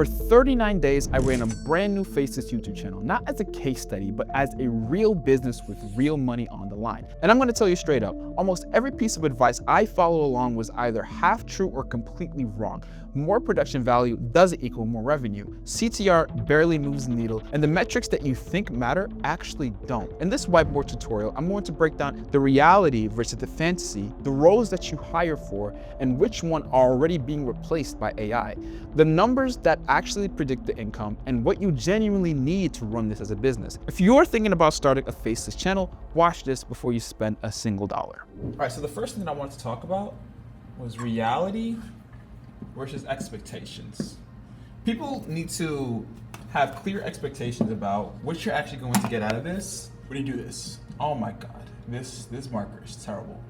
For 39 days, I ran a brand new Faceless YouTube channel, not as a case study, but as a real business with real money on the line. And I'm gonna tell you straight up, almost every piece of advice I follow along was either half true or completely wrong. More production value doesn't equal more revenue. CTR barely moves the needle, and the metrics that you think matter actually don't. In this whiteboard tutorial, I'm going to break down the reality versus the fantasy, the roles that you hire for, and which one are already being replaced by AI, the numbers that actually predict the income, and what you genuinely need to run this as a business. If you're thinking about starting a Faceless channel, watch this before you spend a single dollar. All right, so the first thing that I wanted to talk about was reality versus expectations. People need to have clear expectations about what you're actually going to get out of this when you do this. Oh my God, this marker is terrible.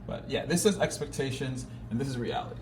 But yeah, this is expectations and this is reality.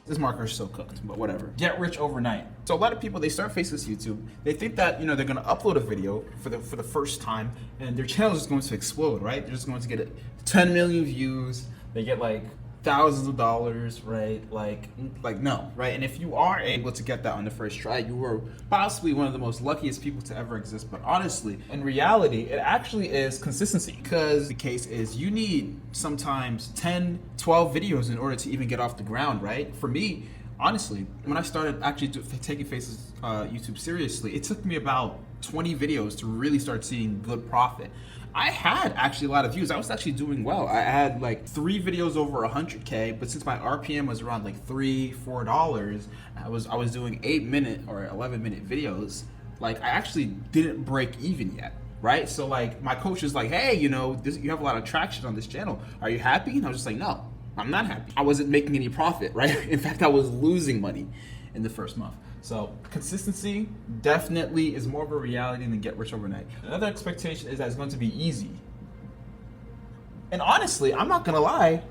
This marker is so cooked, but whatever. Get rich overnight. So a lot of people, they start Faceless YouTube. They think that, you know, they're gonna upload a video for the first time and their channel is going to explode, right? They're just going to get 10 million views. They get like thousands of dollars, right? Like no, right? And if you are able to get that on the first try, you were possibly one of the most luckiest people to ever exist. But honestly, in reality, it actually is consistency, because the case is you need sometimes 10, 12 videos in order to even get off the ground, right? For me, honestly, when I started actually taking Faceless YouTube seriously, it took me about 20 videos to really start seeing good profit. I had actually a lot of views. I was actually doing well. I had like 3 videos over 100K, but since my RPM was around like $3, $4, I was doing 8-minute or 11-minute videos. Like I actually didn't break even yet, right? So like my coach was like, hey, you know, you have a lot of traction on this channel. Are you happy? And I was just like, no, I'm not happy. I wasn't making any profit, right? In fact, I was losing money in the first month. So consistency definitely is more of a reality than get rich overnight. Another expectation is that it's going to be easy. And honestly, I'm not gonna lie,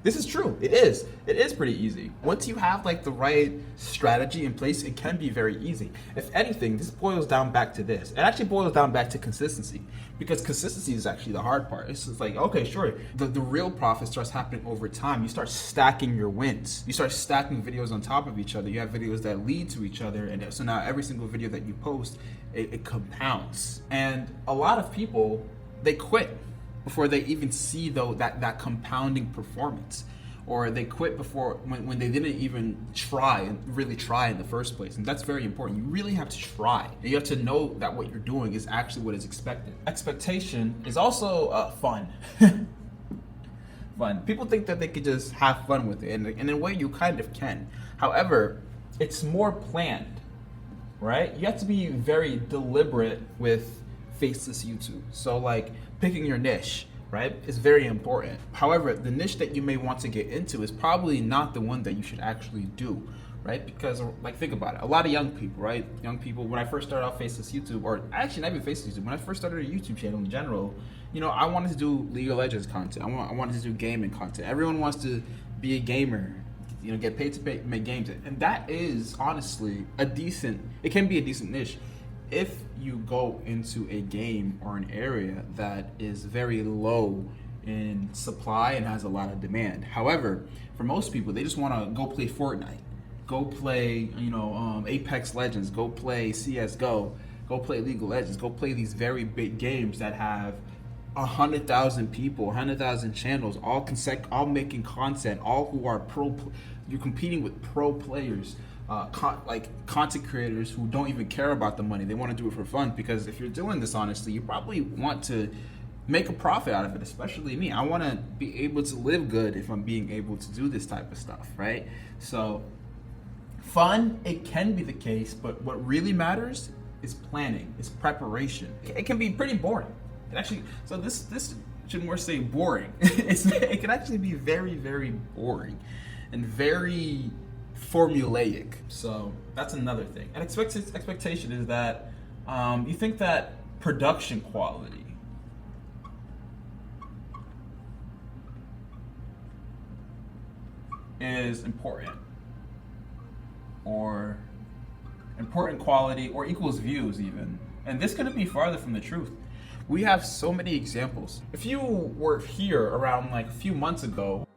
this is true. It is. It is pretty easy. Once you have like the right strategy in place, it can be very easy. If anything, this boils down back to this. It actually boils down back to consistency, because consistency is actually the hard part. It's just like, okay, sure. The real profit starts happening over time. You start stacking your wins. You start stacking videos on top of each other. You have videos that lead to each other. And so now every single video that you post, it compounds. And a lot of people, they quit before they even see though that compounding performance, or they quit before when they didn't even really try in the first place. And that's very important. You really have to try. And you have to know that what you're doing is actually what is expected. Expectation is also fun. Fun. People think that they could just have fun with it, and in a way you kind of can. However, it's more planned, right? You have to be very deliberate with Faceless YouTube. So like picking your niche, right, is very important. However, the niche that you may want to get into is probably not the one that you should actually do, right? Because like, think about it. A lot of young people, right? Young people, when I first started off Faceless YouTube, or actually not even Faceless YouTube, when I first started a YouTube channel in general, you know, I wanted to do League of Legends content. I wanted to do gaming content. Everyone wants to be a gamer, you know, get paid to make games. And that is honestly it can be a decent niche if you go into a game or an area that is very low in supply and has a lot of demand. However, for most people, they just want to go play Fortnite, go play, you know, Apex Legends, go play CS:GO, go play League of Legends, go play these very big games that have 100,000 people, 100,000 channels, all making content, all who are you're competing with pro players. Like content creators who don't even care about the money. They want to do it for fun, because if you're doing this honestly, you probably want to make a profit out of it, especially me. I want to be able to live good if I'm being able to do this type of stuff, right? So fun, it can be the case, but what really matters is planning, is preparation. It can be pretty boring. It actually, so this should more say boring. It can actually be very, very boring and very formulaic. So that's another thing. And expectation is that you think that production quality is important, or important quality, or equals views even. And this couldn't be farther from the truth. We have so many examples. If you were here around like a few months ago,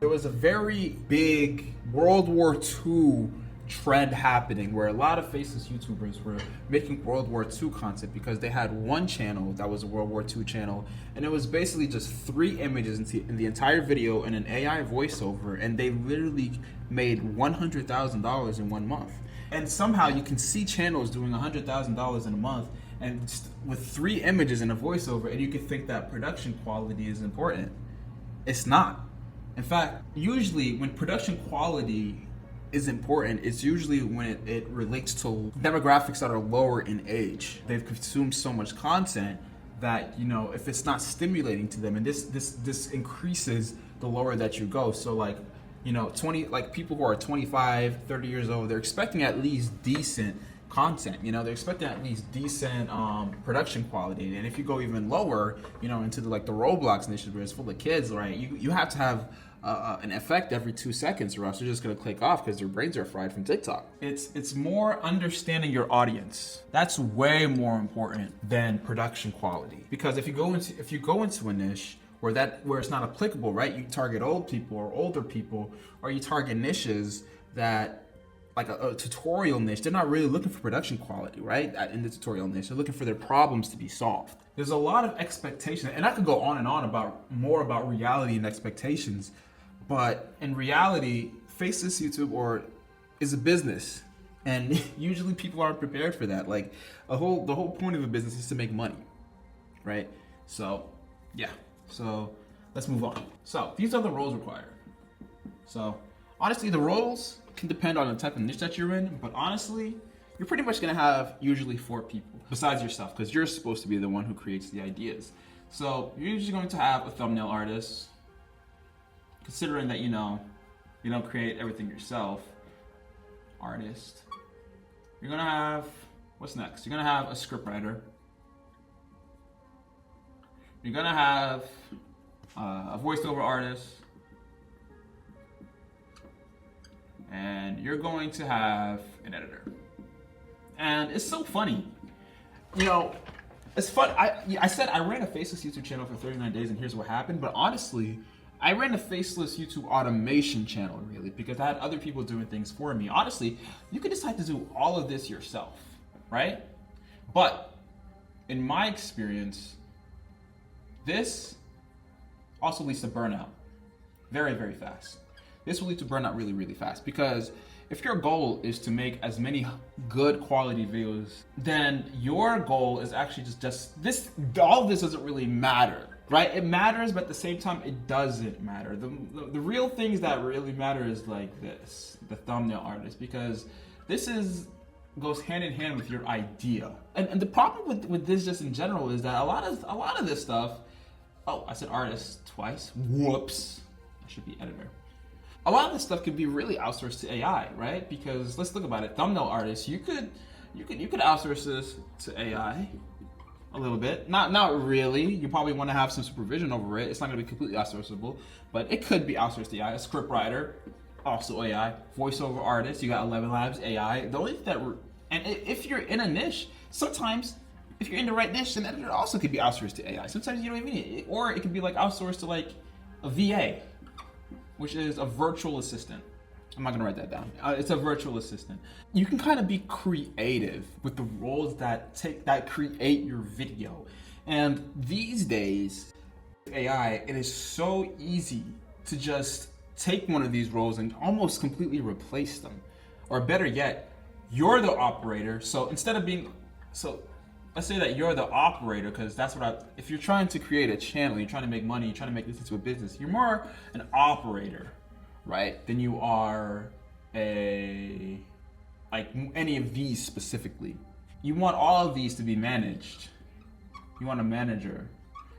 there was a very big World War II trend happening where a lot of faceless YouTubers were making World War II content because they had one channel that was a World War II channel, and it was basically just 3 images in the entire video and an AI voiceover, and they literally made $100,000 in 1 month. And somehow you can see channels doing $100,000 in a month and with 3 images and a voiceover, and you could think that production quality is important. It's not. In fact, usually when production quality is important, it's usually when it relates to demographics that are lower in age. They've consumed so much content that, you know, if it's not stimulating to them, and this increases the lower that you go. So like, you know, people who are 25, 30 years old, they're expecting at least decent content. You know, they're expecting at least decent production quality. And if you go even lower, you know, into the Roblox niche where it's full of kids, right? You have to have an effect every 2 seconds, or else they're just gonna click off because their brains are fried from TikTok. It's more understanding your audience. That's way more important than production quality. Because if you go into a niche where it's not applicable, right? You target old people or older people, or you target niches that, like a tutorial niche, they're not really looking for production quality, right? In the tutorial niche, they're looking for their problems to be solved. There's a lot of expectation, and I could go on and on about reality and expectations, but in reality, faceless YouTube is a business, and usually people aren't prepared for that. Like the whole point of a business is to make money, right? So yeah. So let's move on. So these are the roles required. So honestly, the roles can depend on the type of niche that you're in, but honestly, you're pretty much gonna have usually 4 people besides yourself, because you're supposed to be the one who creates the ideas. So you're usually going to have a thumbnail artist, considering that, you know, you don't create everything yourself. Artist. You're gonna have, what's next? You're gonna have a scriptwriter. You're gonna have a voiceover artist, and you're going to have an editor. And it's so funny, you know, it's fun. I said I ran a faceless YouTube channel for 39 days, and here's what happened. But honestly, I ran a faceless YouTube automation channel, really, because I had other people doing things for me. Honestly, you could decide to do all of this yourself, right? But in my experience, this also leads to burnout very, very fast. This will lead to burnout really, really fast, because if your goal is to make as many good quality videos, then your goal is actually just this. All of this doesn't really matter, right? It matters, but at the same time, it doesn't matter. The real things that really matter is like this, the thumbnail artist, because this goes hand in hand with your idea. And the problem with this just in general is that a lot of this stuff. Oh, I said artist twice. Whoops. I should be editor. A lot of this stuff could be really outsourced to AI, right? Because let's think about it. Thumbnail artists, you could outsource this to AI a little bit. Not really. You probably want to have some supervision over it. It's not going to be completely outsourceable, but it could be outsourced to AI. A scriptwriter, also AI. Voiceover artist, you got 11 Labs, AI. The only thing and if you're in a niche, sometimes if you're in the right niche, an editor also could be outsourced to AI. Sometimes you don't even need it. Or it could be like outsourced to like a VA, which is a virtual assistant. I'm not gonna write that down. It's a virtual assistant. You can kind of be creative with the roles that create your video. And these days, AI, it is so easy to just take one of these roles and almost completely replace them. Or better yet, you're the operator. So instead of being, let's say that you're the operator, because that's if you're trying to create a channel, you're trying to make money, you're trying to make this into a business, you're more an operator, right? Than you are like any of these specifically. You want all of these to be managed. You want a manager.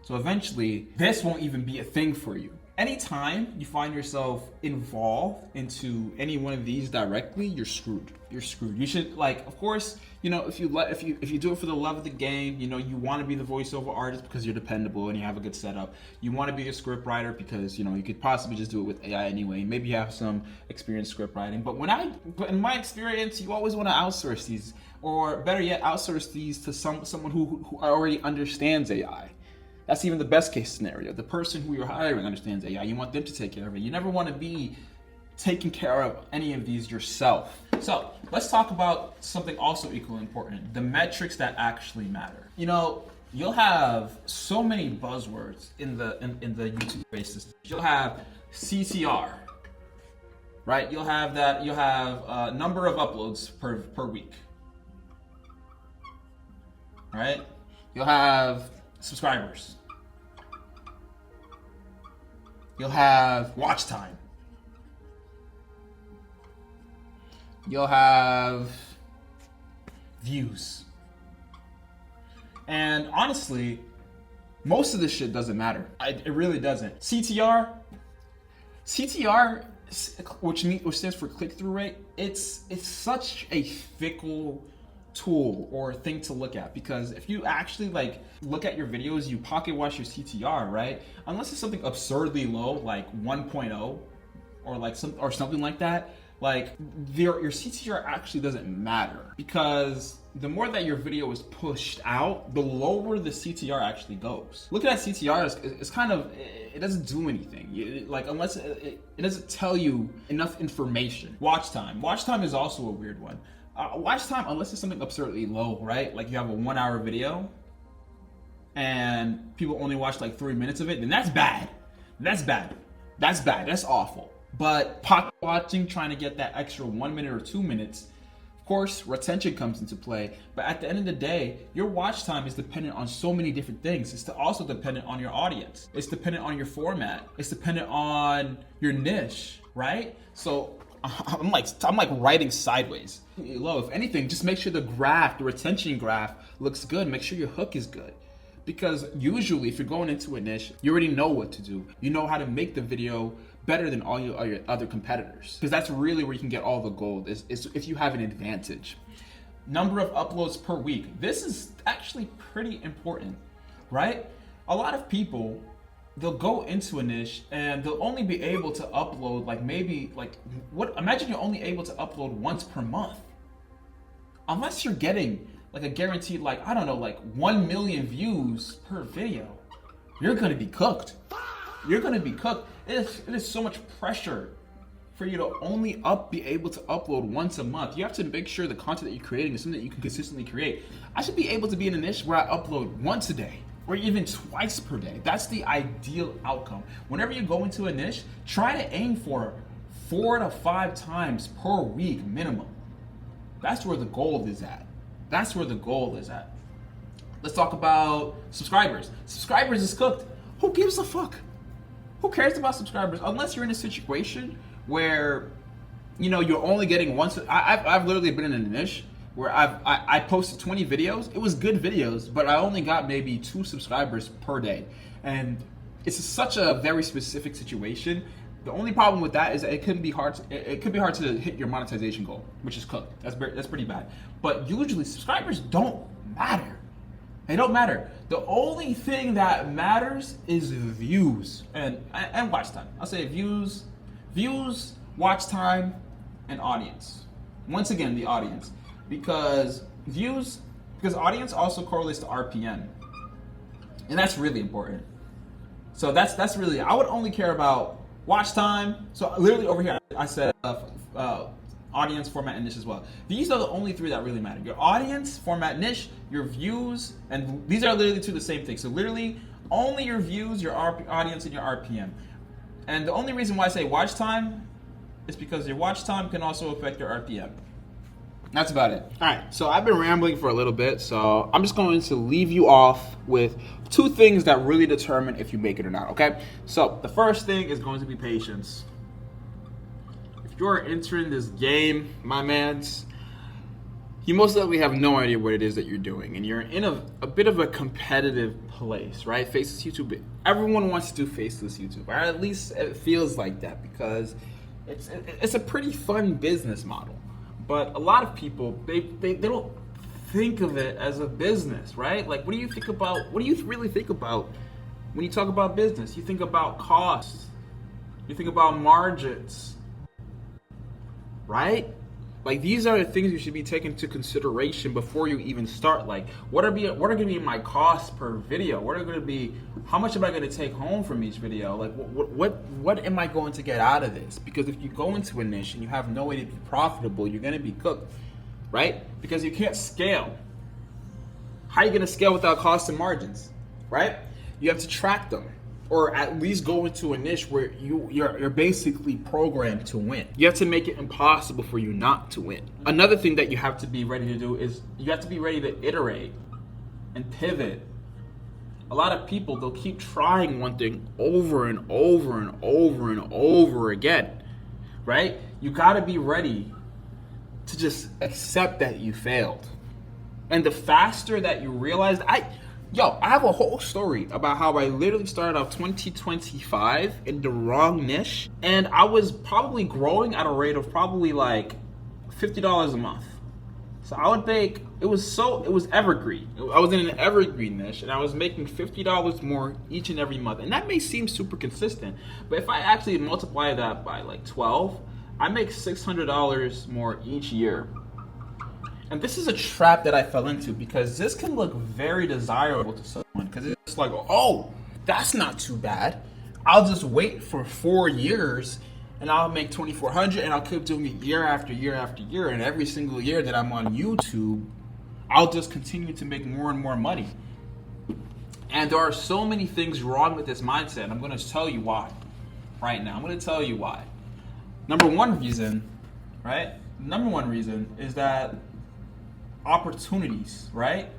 So eventually, this won't even be a thing for you. Anytime you find yourself involved into any one of these directly, you're screwed. You're screwed. You should, like, of course, you know, if you do it for the love of the game, you know, you want to be the voiceover artist because you're dependable and you have a good setup. You want to be a script writer because, you know, you could possibly just do it with AI anyway. Maybe you have some experience script writing. But in my experience, you always want to outsource these, or better yet, outsource these to someone who already understands AI. That's even the best case scenario. The person who you're hiring understands AI. You want them to take care of it. You never want to be taking care of any of these yourself. So let's talk about something also equally important, the metrics that actually matter. You know, you'll have so many buzzwords in the YouTube space. You'll have CTR, right? You'll have number of uploads per week, right? You'll have subscribers. You'll have watch time. You'll have views. And honestly, most of this shit doesn't matter. It really doesn't. CTR, which stands for click-through rate, it's such a fickle tool or thing to look at, because if you actually like look at your videos, you pocket watch your CTR, right? Unless it's something absurdly low, like 1.0 or something like that, like your CTR actually doesn't matter, because the more that your video is pushed out, the lower the CTR actually goes. Looking at CTR is kind of, it doesn't do anything. Unless it doesn't tell you enough information. Watch time is also a weird one. Watch time, unless it's something absurdly low, right? Like you have a 1 hour video and people only watch like 3 minutes of it, then that's bad. That's awful. But pocket watching, trying to get that extra 1 minute or 2 minutes, of course, retention comes into play. But at the end of the day, your watch time is dependent on so many different things. It's also dependent on your audience. It's dependent on your format. It's dependent on your niche, right? So I'm like writing sideways. Low, if anything, just make sure the retention graph looks good. Make sure your hook is good. Because usually if you're going into a niche, you already know what to do. You know how to make the video better than all your other competitors. Because that's really where you can get all the gold, is if you have an advantage. Number of uploads per week. This is actually pretty important, right? A lot of people, they'll go into a niche and they'll only be able to upload imagine you're only able to upload once per month. Unless you're getting like a guaranteed 1 million views per video, you're gonna be cooked. It is so much pressure for you to only be able to upload once a month. You have to make sure the content that you're creating is something that you can consistently create. I should be able to be in a niche where I upload once a day, or even twice per day. That's the ideal outcome. Whenever you go into a niche, try to aim for 4 to 5 times per week minimum. That's where the gold is at. Let's talk about subscribers. Subscribers is cooked. Who gives a fuck? Who cares about subscribers? Unless you're in a situation where, you're only getting one. I've literally been in a niche where I posted 20 videos. It was good videos, but I only got maybe 2 subscribers per day. And it's such a very specific situation. The only problem with that is that it could be hard to hit your monetization goal, which is cooked. That's pretty bad. But usually subscribers don't matter. They don't matter. The only thing that matters is views and watch time. I'll say views, watch time, and audience. Once again, the audience. Because audience also correlates to RPM. And that's really important. So that's really, I would only care about watch time. So literally over here, I said audience, format, and niche as well. These are the only 3 that really matter. Your audience, format, niche, your views, and these are literally 2 the same thing. So literally only your views, your audience, and your RPM. And the only reason why I say watch time is because your watch time can also affect your RPM. That's about it. All right, so I've been rambling for a little bit, so I'm just going to leave you off with 2 things that really determine if you make it or not, okay? So the first thing is going to be patience. If you're entering this game, my mans, you most likely have no idea what it is that you're doing, and you're in a bit of a competitive place, right? Faceless YouTube, everyone wants to do faceless YouTube, or at least it feels like that, because it's a pretty fun business model. But a lot of people, they don't think of it as a business, right? Like, what do you really think about when you talk about business? You think about costs. You think about margins, right? Like, these are the things you should be taking into consideration before you even start. Like, what are going to be my costs per video? What are going to be, how much am I going to take home from each video? Like, what am I going to get out of this? Because if you go into a niche and you have no way to be profitable, you're going to be cooked, right? Because you can't scale. How are you going to scale without costs and margins, right? You have to track them, or at least go into a niche where you're basically programmed to win. You have to make it impossible for you not to win. Another thing that you have to be ready to do is you have to be ready to iterate and pivot. A lot of people, they'll keep trying one thing over and over and over and over again, right? You gotta be ready to just accept that you failed. And the faster that you realize, I have a whole story about how I literally started out 2025 in the wrong niche, and I was probably growing at a rate of probably like $50 a month. So I would make, it was evergreen. I was in an evergreen niche, and I was making $50 more each and every month. And that may seem super consistent, but if I actually multiply that by like 12, I make $600 more each year. And this is a trap that I fell into, because this can look very desirable to someone, because it's like, oh, that's not too bad. I'll just wait for 4 years and I'll make $2,400, and I'll keep doing it year after year after year. And every single year that I'm on YouTube, I'll just continue to make more and more money. And there are so many things wrong with this mindset. I'm going to tell you why right now. I'm going to tell you why. Number one reason is that opportunities, right?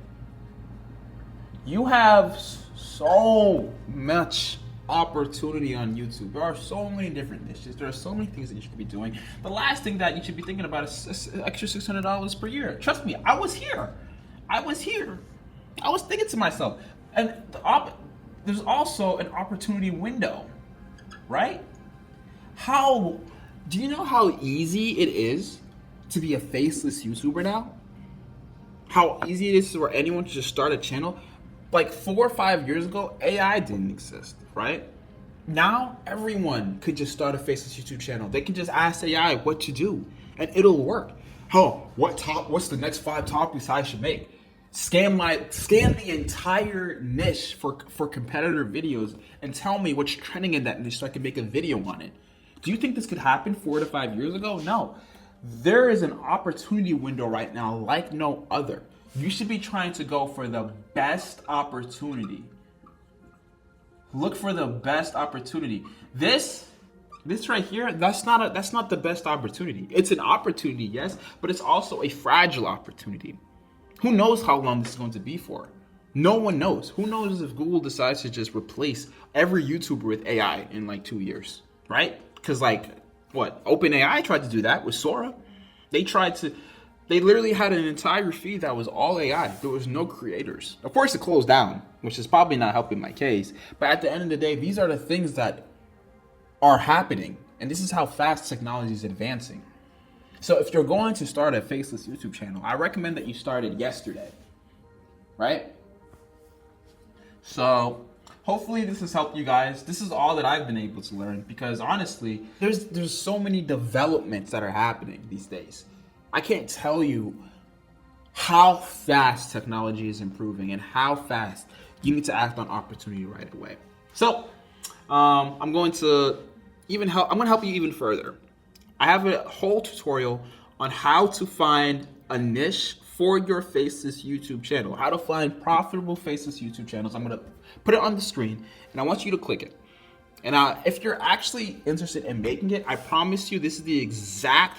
You have so much opportunity on YouTube. There are so many different niches. There are so many things that you should be doing. The last thing that you should be thinking about is extra $600 per year. Trust me, I was here. I was thinking to myself. And there's also an opportunity window, right? Do you know how easy it is to be a faceless YouTuber now? How easy it is for anyone to just start a channel? Like 4 or 5 years ago, AI didn't exist, right? Now, everyone could just start a faceless YouTube channel. They can just ask AI what to do, and it'll work. What's the next 5 topics I should make? Scan the entire niche for competitor videos and tell me what's trending in that niche so I can make a video on it. Do you think this could happen 4 to 5 years ago? No. There is an opportunity window right now like no other. You should be trying to go for the best opportunity. Look for the best opportunity. This right here, that's not the best opportunity. It's an opportunity, yes, but it's also a fragile opportunity. Who knows how long this is going to be for? No one knows. Who knows if Google decides to just replace every YouTuber with AI in like 2 years, right? Because OpenAI tried to do that with Sora. They literally had an entire feed that was all AI. There was no creators. Of course, it closed down, which is probably not helping my case. But at the end of the day, these are the things that are happening. And this is how fast technology is advancing. So if you're going to start a faceless YouTube channel, I recommend that you start it yesterday, right? So hopefully this has helped you guys. This is all that I've been able to learn, because honestly, there's so many developments that are happening these days. I can't tell you how fast technology is improving and how fast you need to act on opportunity right away. So I'm going to help you even further. I have a whole tutorial on how to find a niche for your faceless YouTube channel, how to find profitable faceless YouTube channels. I'm going to put it on the screen, and I want you to click it. And if you're actually interested in making it, I promise you this is the exact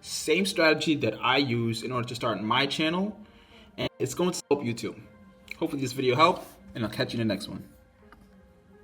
same strategy that I use in order to start my channel, and it's going to help you too. Hopefully this video helped, and I'll catch you in the next one.